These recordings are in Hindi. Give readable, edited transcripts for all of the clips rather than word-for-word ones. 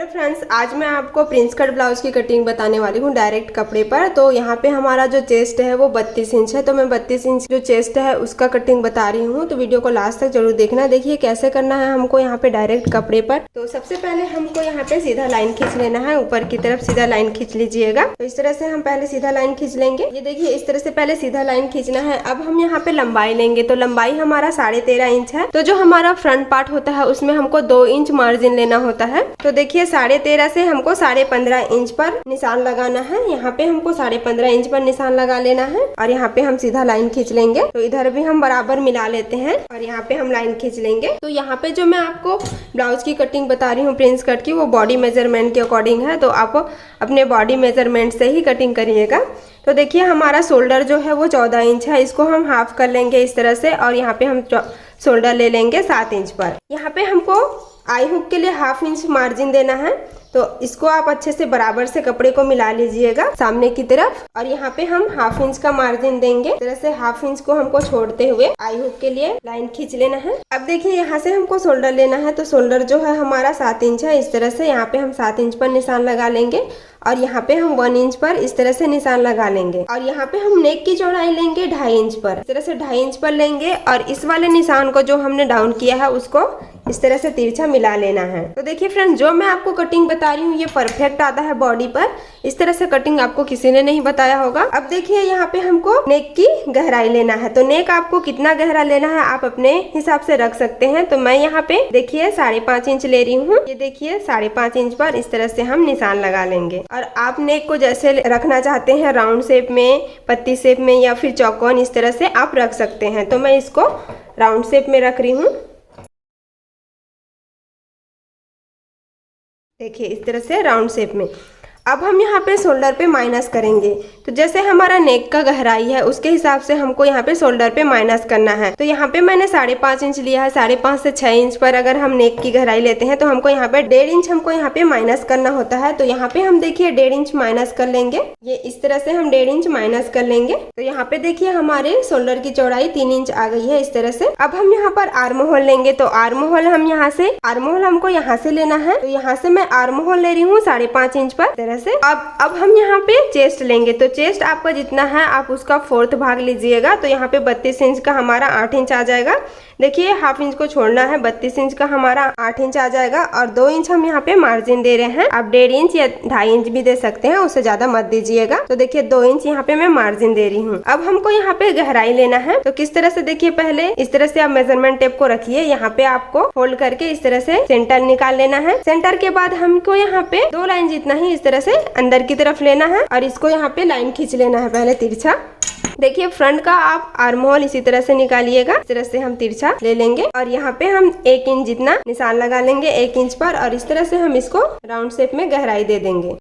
हेलो फ्रेंड्स, आज मैं आपको प्रिंस कट ब्लाउज की कटिंग बताने वाली हूँ डायरेक्ट कपड़े पर। तो यहाँ पे हमारा जो चेस्ट है वो 32 इंच है, तो मैं 32 इंच जो चेस्ट है उसका कटिंग बता रही हूँ। तो वीडियो को लास्ट तक जरूर देखना। देखिए कैसे करना है हमको यहाँ पे डायरेक्ट कपड़े पर। तो सबसे पहले हमको यहाँ पे सीधा लाइन खींच लेना है, ऊपर की तरफ सीधा लाइन खींच लीजिएगा। तो इस तरह से हम पहले सीधा लाइन खींच लेंगे। ये देखिए इस तरह से पहले सीधा लाइन खींचना है। अब हम यहाँ पे लंबाई लेंगे, तो लंबाई हमारा 13.5 इंच है। तो जो हमारा फ्रंट पार्ट होता है उसमें हमको 2 इंच मार्जिन लेना होता है। तो देखिए 13.5 से हमको 15.5 इंच पर निशान लगाना है। यहाँ पे हमको 15.5 इंच पर निशान लगा लेना है और यहाँ पे हम सीधा लाइन खींच लेंगे। तो इधर भी हम बराबर मिला लेते हैं और यहाँ पे हम लाइन खींच लेंगे। तो यहाँ पे जो मैं आपको ब्लाउज की कटिंग बता रही हूँ प्रिंस कट की, वो बॉडी मेजरमेंट के अकॉर्डिंग है। तो आप अपने बॉडी मेजरमेंट से ही कटिंग करिएगा। तो देखिए हमारा शोल्डर जो है वो 14 इंच है, इसको हम हाफ कर लेंगे इस तरह से और यहाँ पे हम शोल्डर ले लेंगे 7 इंच पर। यहाँ पे हमको आई हुक के लिए 1/2 इंच मार्जिन देना है। तो इसको आप अच्छे से बराबर से कपड़े को मिला लीजिएगा सामने की तरफ और यहाँ पे हम 1/2 इंच का मार्जिन देंगे। इस तरह से 1/2 इंच को हमको छोड़ते हुए आई हुक के लिए लाइन खींच लेना है। अब देखिए यहाँ से हमको शोल्डर लेना है। तो शोल्डर जो है हमारा 7 इंच है। इस तरह से यहाँ पे हम 7 इंच पर निशान लगा लेंगे और यहाँ पे हम 1 इंच पर इस तरह से निशान लगा लेंगे और यहाँ पे हम नेक की चौड़ाई लेंगे 2.5 इंच पर। इस तरह से 2.5 इंच पर लेंगे और इस वाले निशान को जो हमने डाउन किया है उसको इस तरह से तिरछा मिला लेना है। तो देखिए फ्रेंड्स, जो मैं आपको कटिंग बता रही हूँ ये परफेक्ट आता है बॉडी पर। इस तरह से कटिंग आपको किसी ने नहीं बताया होगा। अब देखिए यहाँ पे हमको नेक की गहराई लेना है। तो नेक आपको कितना गहरा लेना है आप अपने हिसाब से रख सकते हैं। तो मैं यहाँ पे देखिए 5.5 इंच ले रही हूँ। ये देखिए 5.5 इंच पर इस तरह से हम निशान लगा लेंगे और आप नेक को जैसे रखना चाहते हैं, राउंड शेप में, पत्ती शेप में या फिर चौकोन, इस तरह से आप रख सकते हैं। तो मैं इसको राउंड शेप में रख रही हूँ। देखिए इस तरह से राउंड शेप में। अब हम यहाँ पे शोल्डर पे माइनस करेंगे। तो जैसे हमारा नेक का गहराई है उसके हिसाब से हमको यहाँ पे शोल्डर पे माइनस करना है। तो यहाँ पे मैंने 5.5 इंच लिया है। 5.5 से 6 इंच पर अगर हम नेक की गहराई लेते हैं तो हमको यहाँ पे 1.5 इंच हमको यहाँ पे माइनस करना होता है। तो यहाँ पे हम देखिए 1.5 इंच माइनस कर लेंगे। ये इस तरह से हम 1.5 इंच माइनस कर लेंगे। तो यहाँ पे देखिए हमारे शोल्डर की चौड़ाई 3 इंच आ गई है इस तरह से। अब हम यहाँ पर आर्म होल लेंगे। तो आर्म होल हम यहाँ से, आर्म होल हमको यहाँ से लेना है। तो यहाँ से मैं आर्म होल ले रही हूँ 5.5 इंच पर तरह से। अब हम यहाँ पे चेस्ट लेंगे। तो चेस्ट आपका जितना है आप उसका 4th भाग लीजिएगा। तो यहाँ पे 32 इंच का हमारा 8 इंच आ जाएगा। देखिए 1/2 इंच को छोड़ना है, 32 इंच का हमारा 8 इंच आ जाएगा और 2 इंच हम यहाँ पे मार्जिन दे रहे हैं। आप 1.5 इंच या 2.5 इंच भी दे सकते हैं, उससे ज्यादा मत दीजिएगा। तो देखिए 2 इंच यहाँ पे मैं मार्जिन दे रही हूँ। अब हमको यहाँ पे गहराई लेना है। तो किस तरह से, देखिए पहले इस तरह से आप मेजरमेंट टेप को रखिए। यहाँ पे आपको फोल्ड करके इस तरह से सेंटर निकाल लेना है। सेंटर के बाद हमको यहाँ पे 2 लाइन जितना ही इस तरह से अंदर की तरफ लेना है और इसको यहाँ पे लाइन खींच लेना है पहले तिरछा। देखिए फ्रंट का आप आर्म होल इसी तरह से निकालिएगा। इस तरह से हम तिरछा ले लेंगे और यहाँ पे हम 1 इंच जितना निशान लगा लेंगे 1 इंच पर और इस तरह से हम इसको राउंड शेप में गहराई दे देंगे।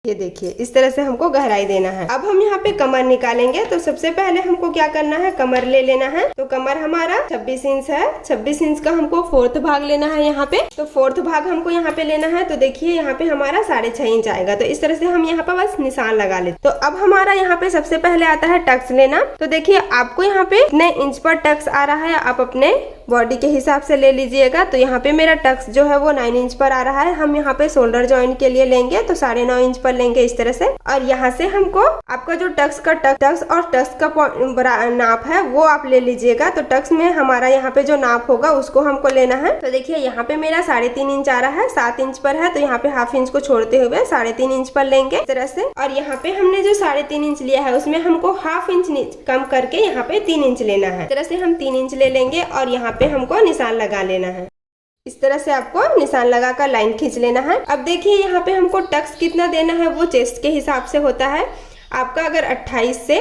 ये देखिए इस तरह से हमको गहराई देना है। अब हम यहाँ पे कमर निकालेंगे। तो सबसे पहले हमको क्या करना है, कमर ले लेना है। तो कमर हमारा 26 इंच है। 26 इंच का हमको 4th भाग लेना है यहाँ पे। तो 4th भाग हमको यहाँ पे लेना है। तो देखिए यहाँ पे हमारा 6.5 इंच आएगा। तो इस तरह से हम यहाँ पे बस निशान लगा लेते। तो अब हमारा यहाँ पे सबसे पहले आता है टक्स लेना। तो देखिए आपको यहाँ पे कितने इंच पर टक्स आ रहा है आप अपने बॉडी के हिसाब से ले लीजिएगा। तो यहाँ पे मेरा टक्स जो है वो 9 इंच पर आ रहा है। हम यहाँ पे शोल्डर जॉइंट के लिए लेंगे तो 9.5 इंच पर लेंगे इस तरह से। और यहाँ से हमको आपका जो टक्स और टक्स का नाप है वो आप ले लीजिएगा। तो टक्स में हमारा यहाँ पे जो नाप होगा उसको हमको लेना है। तो देखिए यहाँ पे मेरा 3.5 इंच आ रहा है, 7 इंच पर है। तो यहाँ पे 1/2 इंच को छोड़ते हुए 3.5 इंच पर लेंगे इस तरह से। और यहाँ पे हमने जो 3.5 इंच लिया है उसमें हमको 1/2 इंच कम करके यहाँ पे 3 इंच लेना है। इस तरह से हम 3 इंच ले लेंगे और यहाँ पे हमको निशान लगा लेना है। इस तरह से आपको निशान लगाकर लाइन खींच लेना है। अब देखिए यहाँ पे हमको टक्स कितना देना है वो चेस्ट के हिसाब से होता है। आपका अगर 28 से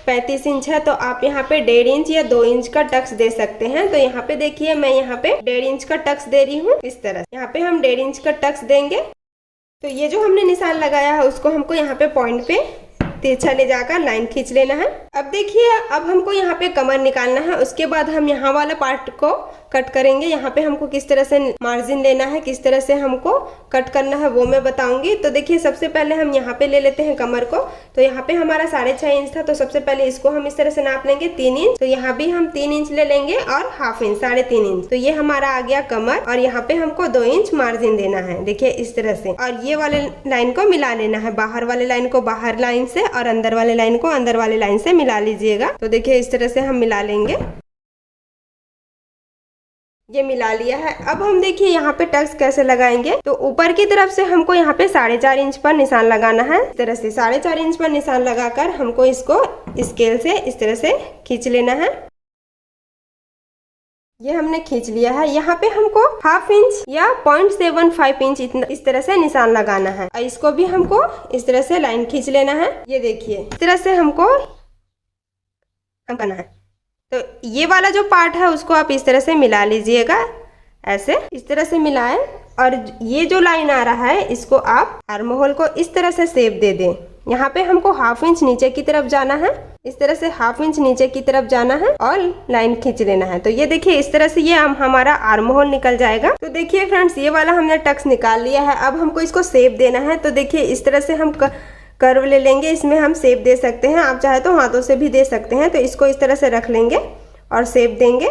35 इंच है तो आप यहाँ पे 1.5 इंच या 2 इंच का टक्स दे सकते हैं। तो यहाँ पे देखिए मैं यहाँ पे 1.5 इंच का टक्स दे रही हूँ। इस तरह यहाँ पे हम 1.5 इंच का टक्स देंगे। तो ये जो हमने निशान लगाया है उसको हमको यहाँ पे पॉइंट पे तिरछा ले जाकर लाइन खींच लेना है। अब देखिए अब हमको यहाँ पे कमर निकालना है। उसके बाद हम यहाँ वाला पार्ट को कट करेंगे। यहाँ पे हमको किस तरह से मार्जिन लेना है, किस तरह से हमको कट करना है वो मैं बताऊंगी। तो देखिए सबसे पहले हम यहाँ पे ले लेते हैं कमर को। तो यहाँ पे हमारा 6.5 इंच था, तो सबसे पहले इसको हम इस तरह से नाप लेंगे 3 इंच। तो यहाँ भी हम 3 इंच ले लेंगे और हाफ इंच 3.5 इंच। तो ये हमारा आ गया कमर, और यहाँ पे हमको 2 इंच मार्जिन देना है। देखिए इस तरह से, और ये वाले लाइन को मिला लेना है, बाहर वाले लाइन को बाहर लाइन से और अंदर वाले लाइन को अंदर वाले लाइन से मिला लीजिएगा। तो देखिए इस तरह से हम मिला लेंगे। ये मिला लिया है। अब हम देखिए यहाँ पे टक्स कैसे लगाएंगे। तो ऊपर की तरफ से हमको यहाँ पे 4.5 इंच पर निशान लगाना है। इस तरह से 4.5 इंच पर निशान लगाकर हमको इसको स्केल से इस तरह से खींच लेना है। ये हमने खींच लिया है। यहाँ पे हमको हाफ इंच या 0.75 इंच इतना इस तरह से निशान लगाना है, और इसको भी हमको इस तरह से लाइन खींच लेना है। ये देखिए इस तरह से हमको करना है। तो ये वाला जो पार्ट है उसको आप इस तरह से मिला लीजिएगा, ऐसे इस तरह से मिलाएं। और ये जो लाइन आ रहा है इसको आप आर्म होल को इस तरह से शेप दे दें। यहाँ पे हमको हाफ इंच नीचे की तरफ जाना है, इस तरह से हाफ इंच नीचे की तरफ जाना है और लाइन खींच लेना है। तो ये देखिए इस तरह से ये हमारा आर्म होल निकल जाएगा। तो देखिए फ्रेंड्स, ये वाला हमने टक्स निकाल लिया है। अब हमको इसको शेप देना है। तो देखिए इस तरह से हम कर्व ले लेंगे, इसमें हम शेप दे सकते हैं, आप चाहे तो हाथों से भी दे सकते हैं। तो इसको इस तरह से रख लेंगे और शेप देंगे।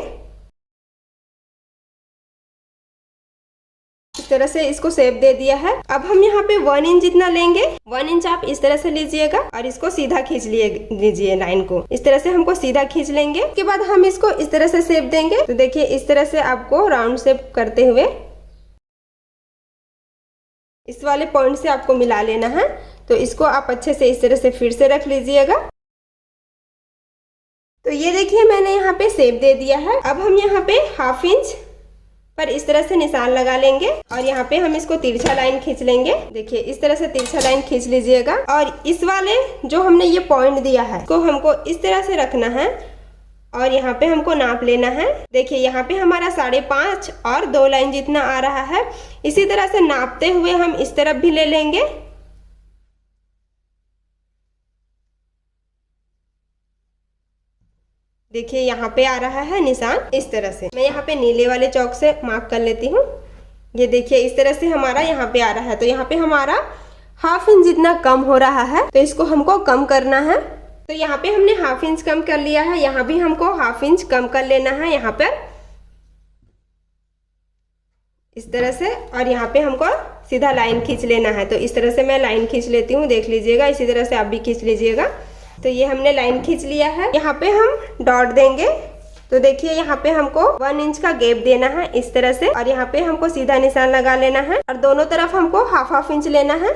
इस तरह से इसको शेप दे दिया है। अब हम यहाँ पे 1 इंच जितना लेंगे, 1 इंच आप इस तरह से लीजिएगा और इसको सीधा खींच लीजिए लाइन को। इस तरह से हमको सीधा खींच लेंगे। उसके बाद हम इसको इस तरह से शेप देंगे। तो देखिए इस तरह से आपको राउंड शेप करते हुए इस वाले पॉइंट से आपको मिला लेना है। तो इसको आप अच्छे से इस तरह से फिर से रख लीजिएगा। तो ये देखिए मैंने यहाँ पे शेप दे दिया है। अब हम यहाँ पे हाफ इंच पर इस तरह से निशान लगा लेंगे और यहाँ पे हम इसको तिरछा लाइन खींच लेंगे। देखिए इस तरह से तिरछा लाइन खींच लीजिएगा। और इस वाले जो हमने ये पॉइंट दिया है इसको हमको इस तरह से रखना है और यहाँ पे हमको नाप लेना है। देखिए यहाँ पे हमारा 5.5 और 2 लाइन जितना आ रहा है। इसी तरह से नापते हुए हम इस तरफ भी ले लेंगे। देखिए यहाँ पे आ रहा है निशान इस तरह से। मैं यहाँ पे नीले वाले चौक से मार्क कर लेती हूँ। ये देखिए इस तरह से हमारा यहाँ पे आ रहा है। तो यहाँ पे हमारा हाफ इंच जितना कम हो रहा है, तो इसको हमको कम करना है। तो यहाँ पे हमने हाफ इंच कम कर लिया है, यहाँ भी हमको हाफ इंच कम कर लेना है यहाँ पर इस तरह से। और यहाँ पे हमको सीधा लाइन खींच लेना है। तो इस तरह से मैं लाइन खींच लेती हूँ, देख लीजिएगा। इसी तरह से आप भी खींच लीजिएगा। तो ये हमने लाइन खींच लिया है। यहाँ पे हम डॉट देंगे। तो देखिए यहाँ पे हमको 1 इंच का गैप देना है इस तरह से, और यहाँ पे हमको सीधा निशान लगा लेना है और दोनों तरफ हमको हाफ इंच लेना है।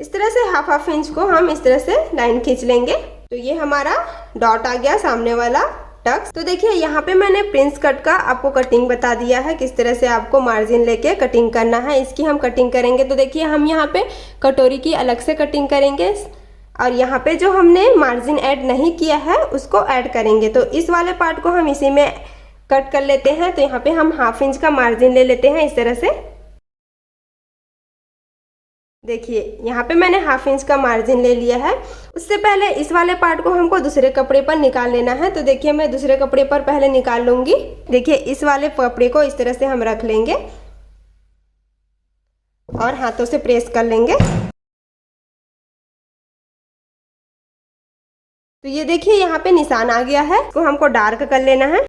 इस तरह से हाफ इंच को हम इस तरह से लाइन खींच लेंगे। तो ये हमारा डॉट आ गया, सामने वाला टक्स। तो देखिए यहाँ पे मैंने प्रिंस कट का आपको कटिंग बता दिया है, किस तरह से आपको मार्जिन लेके कटिंग करना है। इसकी हम कटिंग करेंगे। तो देखिए हम यहाँ पे कटोरी की अलग से कटिंग करेंगे और यहाँ पे जो हमने मार्जिन ऐड नहीं किया है उसको ऐड करेंगे। तो इस वाले पार्ट को हम इसी में कट कर लेते हैं। तो यहाँ पे हम हाफ इंच का मार्जिन ले लेते हैं इस तरह से। देखिए यहाँ पे मैंने हाफ इंच का मार्जिन ले लिया है। उससे पहले इस वाले पार्ट को हमको दूसरे कपड़े पर निकाल लेना है। तो देखिए मैं दूसरे कपड़े पर पहले निकाल लूंगी। देखिए इस वाले कपड़े को इस तरह से हम रख लेंगे और हाथों से प्रेस कर लेंगे। तो ये देखिए यहाँ पे निशान आ गया है, इसको हमको डार्क कर लेना है।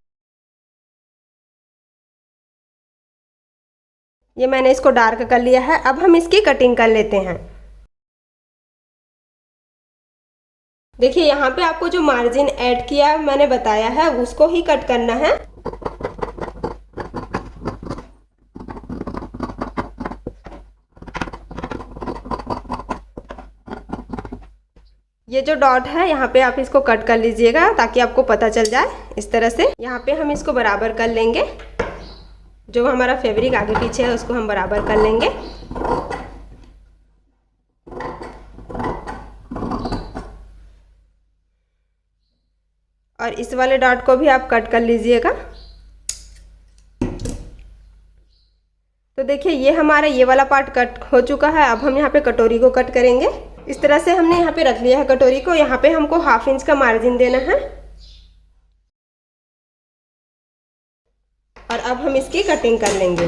ये मैंने इसको डार्क कर लिया है। अब हम इसकी कटिंग कर लेते हैं। देखिए यहाँ पे आपको जो मार्जिन ऐड किया मैंने बताया है उसको ही कट करना है। ये जो डॉट है यहाँ पे आप इसको कट कर लीजिएगा ताकि आपको पता चल जाए इस तरह से। यहाँ पे हम इसको बराबर कर लेंगे, जो हमारा फैब्रिक आगे पीछे है उसको हम बराबर कर लेंगे। और इस वाले डॉट को भी आप कट कर लीजिएगा। तो देखिए ये हमारा ये वाला पार्ट कट हो चुका है। अब हम यहाँ पे कटोरी को कट करेंगे। इस तरह से हमने यहाँ पे रख लिया है कटोरी को। यहाँ पे हमको हाफ इंच का मार्जिन देना है और अब हम इसकी कटिंग कर लेंगे।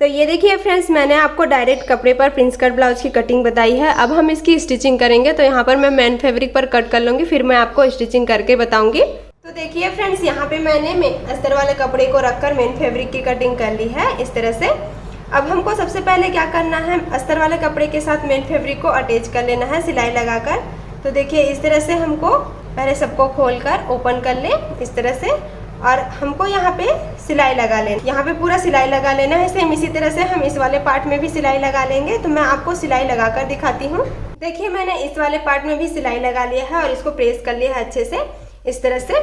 तो ये देखिए फ्रेंड्स, मैंने आपको डायरेक्ट कपड़े पर प्रिंस कट ब्लाउज की कटिंग बताई है। अब हम इसकी स्टिचिंग करेंगे। तो यहाँ पर मैं मेन फैब्रिक पर कट कर लूँगी, फिर मैं आपको स्टिचिंग करके बताऊँगी। तो देखिए फ्रेंड्स, यहाँ पे मैंने अस्तर वाले कपड़े को रखकर मेन फैब्रिक की कटिंग कर ली है इस तरह से। अब हमको सबसे पहले क्या करना है, अस्तर वाले कपड़े के साथ मेन फैब्रिक को अटैच कर लेना है सिलाई लगाकर। तो देखिए इस तरह से हमको पहले सबको खोलकर ओपन कर लें इस तरह से, और हमको यहाँ पे सिलाई लगा लेना। यहाँ पे पूरा सिलाई लगा लेना है। सेम इसी तरह से हम इस वाले पार्ट में भी सिलाई लगा लेंगे। तो मैं आपको सिलाई लगाकर दिखाती हूँ। देखिए मैंने इस वाले पार्ट में भी सिलाई लगा लिया है और इसको प्रेस कर लिया है अच्छे से इस तरह से।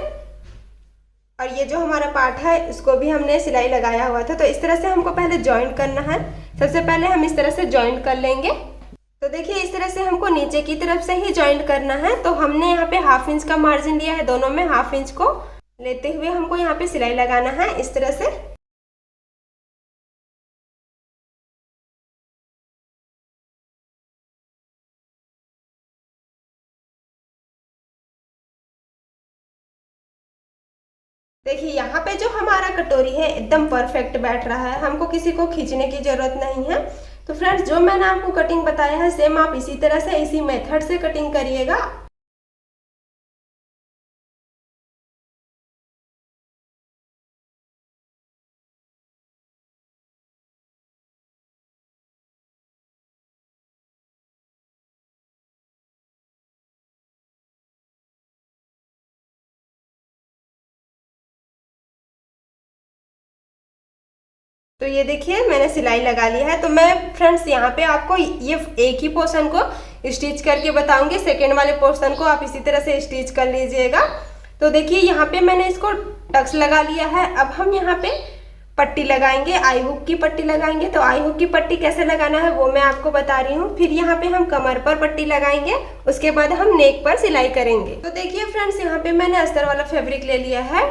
और ये जो हमारा पार्ट है इसको भी हमने सिलाई लगाया हुआ था। तो इस तरह से हमको पहले जॉइंट करना है। सबसे पहले हम इस तरह से जॉइंट कर लेंगे। तो देखिए इस तरह से हमको नीचे की तरफ से ही जॉइंट करना है। तो हमने यहाँ पे 1/2 इंच का मार्जिन लिया है, दोनों में 1/2 इंच को लेते हुए हमको यहाँ पे सिलाई लगाना है इस तरह से। देखिए यहाँ पे जो हमारा कटोरी है एकदम परफेक्ट बैठ रहा है, हमको किसी को खींचने की जरूरत नहीं है। तो फ्रेंड्स, जो मैंने आपको कटिंग बताया है सेम आप इसी तरह से इसी मेथड से कटिंग करिएगा। तो ये देखिए मैंने सिलाई लगा ली है। तो मैं फ्रेंड्स यहाँ पे आपको ये एक ही पोर्शन को स्टिच करके बताऊंगी, सेकेंड वाले पोर्शन को आप इसी तरह से स्टिच कर लीजिएगा। तो देखिए यहाँ पे मैंने इसको टक्स लगा लिया है। अब हम यहाँ पे पट्टी लगाएंगे, आई हुक की पट्टी लगाएंगे। तो आई हुक की पट्टी कैसे लगाना है वो मैं आपको बता रही हूँ। फिर यहाँ पे हम कमर पर पट्टी लगाएंगे, उसके बाद हम नेक पर सिलाई करेंगे। तो देखिए फ्रेंड्स, यहाँ पे मैंने अस्तर वाला फैब्रिक ले लिया है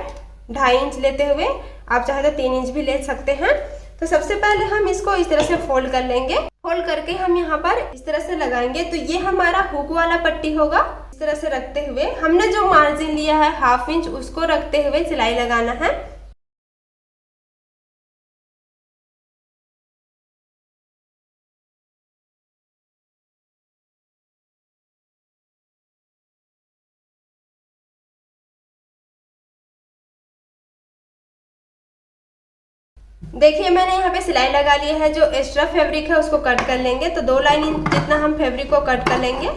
2.5 इंच लेते हुए, आप चाहे तो 3 इंच भी ले सकते हैं। तो सबसे पहले हम इसको इस तरह से फोल्ड कर लेंगे। फोल्ड करके हम यहाँ पर इस तरह से लगाएंगे। तो ये हमारा हुक वाला पट्टी होगा। इस तरह से रखते हुए हमने जो मार्जिन लिया है 1/2 इंच उसको रखते हुए सिलाई लगाना है। देखिए मैंने यहाँ पे सिलाई लगा लिया है। जो एक्स्ट्रा फैब्रिक है उसको कट कर लेंगे। तो 2 लाइन जितना हम फैब्रिक को कट कर लेंगे।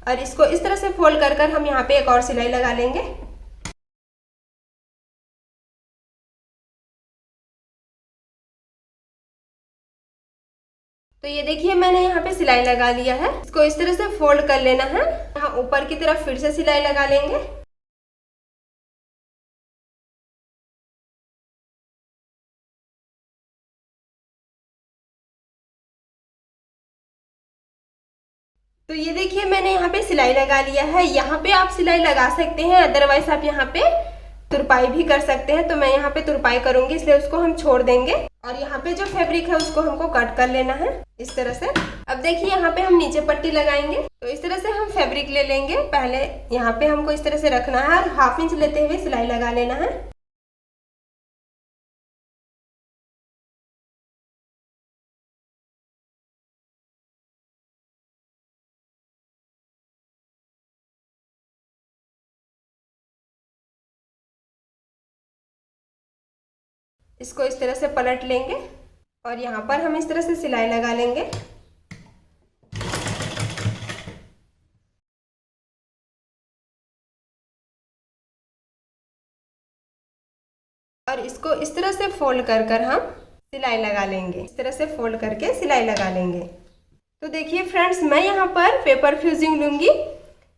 और इसको इस तरह से फोल्ड कर कर हम यहाँ पे एक और सिलाई लगा लेंगे। तो ये देखिए मैंने यहाँ पे सिलाई लगा लिया है। इसको इस तरह से फोल्ड कर लेना है। यहाँ ऊपर की तरफ फिर से सिलाई लगा लेंगे। तो ये देखिए मैंने यहाँ पे सिलाई लगा लिया है। यहाँ पे आप सिलाई लगा सकते हैं, अदरवाइज आप यहाँ पे तुरपाई भी कर सकते हैं। तो मैं यहाँ पे तुरपाई करूंगी, इसलिए उसको हम छोड़ देंगे। और यहाँ पे जो फैब्रिक है उसको हमको कट कर लेना है इस तरह से। अब देखिए यहाँ पे हम नीचे पट्टी लगाएंगे। तो इस तरह से हम फैब्रिक ले लेंगे। पहले यहाँ पे हमको इस तरह से रखना है और 1/2 इंच लेते हुए सिलाई लगा लेना है। इसको इस तरह से पलट लेंगे और यहाँ पर हम इस तरह से सिलाई लगा लेंगे। और इसको इस तरह से फोल्ड कर कर हम सिलाई लगा लेंगे। इस तरह से फोल्ड करके सिलाई लगा लेंगे। तो देखिए फ्रेंड्स, मैं यहाँ पर पेपर फ्यूजिंग लूँगी।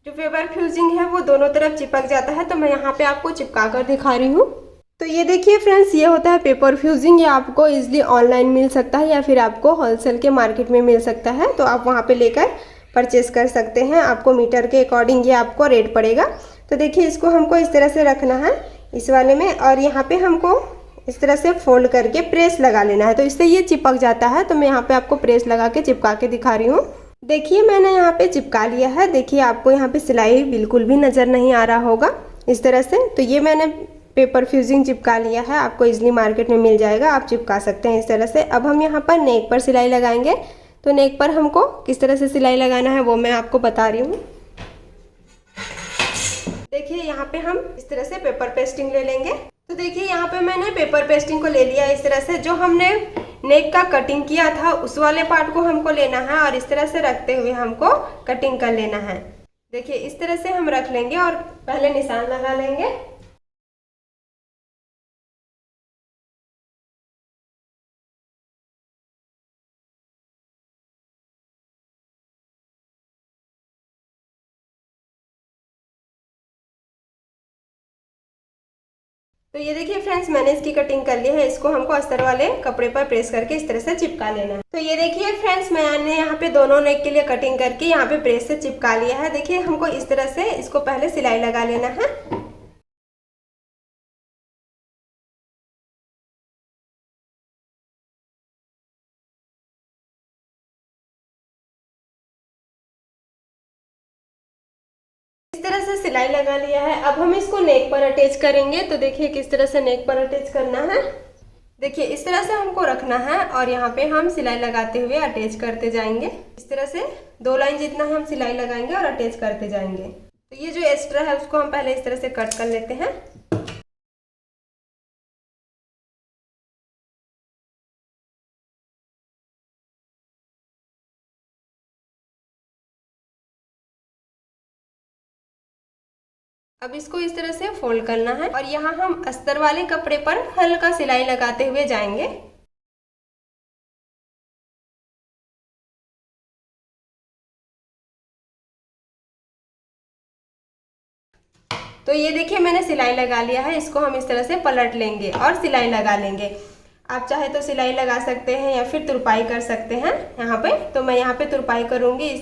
जो पेपर फ्यूजिंग है वो दोनों तरफ चिपक जाता है। तो मैं यहाँ पे आपको चिपका कर दिखा रही हूँ। तो ये देखिए फ्रेंड्स, ये होता है पेपर फ्यूजिंग। ये आपको इजीली ऑनलाइन मिल सकता है या फिर आपको होलसेल के मार्केट में मिल सकता है। तो आप वहाँ पे लेकर परचेस कर सकते हैं। आपको मीटर के अकॉर्डिंग ये आपको रेट पड़ेगा। तो देखिए इसको हमको इस तरह से रखना है। इस वाले में, और यहाँ पे हमको इस तरह से फोल्ड करके प्रेस लगा लेना है, तो इससे ये चिपक जाता है। तो मैं यहाँ पे आपको प्रेस लगा के चिपका के दिखा रही हूँ। देखिए मैंने यहाँ पे चिपका लिया है। देखिए आपको यहाँ पे सिलाई बिल्कुल भी नज़र नहीं आ रहा होगा इस तरह से। तो ये मैंने पेपर फ्यूजिंग चिपका लिया है, आपको इजीली मार्केट में मिल जाएगा, आप चिपका सकते हैं इस तरह से। अब हम यहाँ पर नेक पर सिलाई लगाएंगे। तो नेक पर हमको किस तरह से सिलाई लगाना है वो मैं आपको बता रही हूँ। देखिए यहाँ पे हम इस तरह से पेपर पेस्टिंग ले लेंगे। तो देखिए यहाँ पे मैंने पेपर पेस्टिंग को ले लिया इस तरह से। जो हमने नेक का कटिंग किया था उस वाले पार्ट को हमको लेना है और इस तरह से रखते हुए हमको कटिंग कर लेना है। देखिए इस तरह से हम रख लेंगे और पहले निशान लगा लेंगे। तो ये देखिए फ्रेंड्स, मैंने इसकी कटिंग कर ली है। इसको हमको अस्तर वाले कपड़े पर प्रेस करके इस तरह से चिपका लेना है। तो ये देखिए फ्रेंड्स, मैंने यहाँ पे दोनों नेक के लिए कटिंग करके यहाँ पे प्रेस से चिपका लिया है। देखिए हमको इस तरह से इसको पहले सिलाई लगा लेना है। इस तरह से सिलाई लगा लिया है। अब हम इसको नेक पर अटैच करेंगे। तो देखिए किस तरह से नेक पर अटैच करना है। देखिए इस तरह से हमको रखना है और यहाँ पे हम सिलाई लगाते हुए अटैच करते जाएंगे। इस तरह से 2 लाइन जितना हम सिलाई लगाएंगे और अटैच करते जाएंगे। तो ये जो एक्स्ट्रा है उसको हम पहले इस तरह से कट कर लेते हैं। अब इसको इस तरह से फोल्ड करना है और यहाँ हम अस्तर वाले कपड़े पर हल्का सिलाई लगाते हुए जाएंगे। तो ये देखिए मैंने सिलाई लगा लिया है। इसको हम इस तरह से पलट लेंगे और सिलाई लगा लेंगे। आप चाहे तो सिलाई लगा सकते हैं या फिर तुरपाई कर सकते हैं यहाँ पे। तो मैं यहाँ पे तुरपाई करूँगी।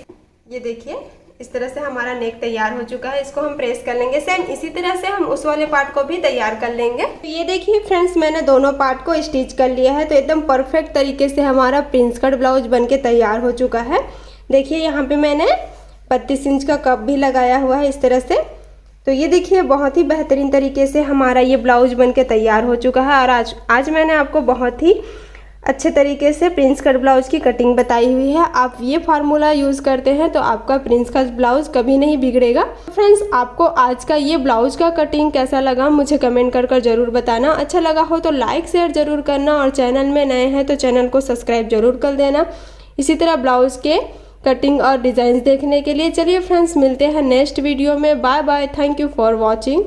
ये देखिए इस तरह से हमारा नेक तैयार हो चुका है। इसको हम प्रेस कर लेंगे। सेम इसी तरह से हम उस वाले पार्ट को भी तैयार कर लेंगे। तो ये देखिए फ्रेंड्स, मैंने दोनों पार्ट को स्टिच कर लिया है। तो एकदम परफेक्ट तरीके से हमारा प्रिंस कट ब्लाउज बनके तैयार हो चुका है। देखिए यहाँ पे मैंने 32 इंच का कप भी लगाया हुआ है इस तरह से। तो ये देखिए बहुत ही बेहतरीन तरीके से हमारा ये ब्लाउज बनके तैयार हो चुका है। और आज मैंने आपको बहुत ही अच्छे तरीके से प्रिंस कट ब्लाउज की कटिंग बताई हुई है। आप ये फार्मूला यूज़ करते हैं तो आपका प्रिंस कट ब्लाउज कभी नहीं बिगड़ेगा। फ्रेंड्स, आपको आज का ये ब्लाउज का कटिंग कैसा लगा मुझे कमेंट कर जरूर बताना। अच्छा लगा हो तो लाइक शेयर जरूर करना और चैनल में नए हैं तो चैनल को सब्सक्राइब जरूर कर देना। इसी तरह ब्लाउज के कटिंग और डिज़ाइन देखने के लिए। चलिए फ्रेंड्स, मिलते हैं नेक्स्ट वीडियो में। Bye bye. Thank you for watching.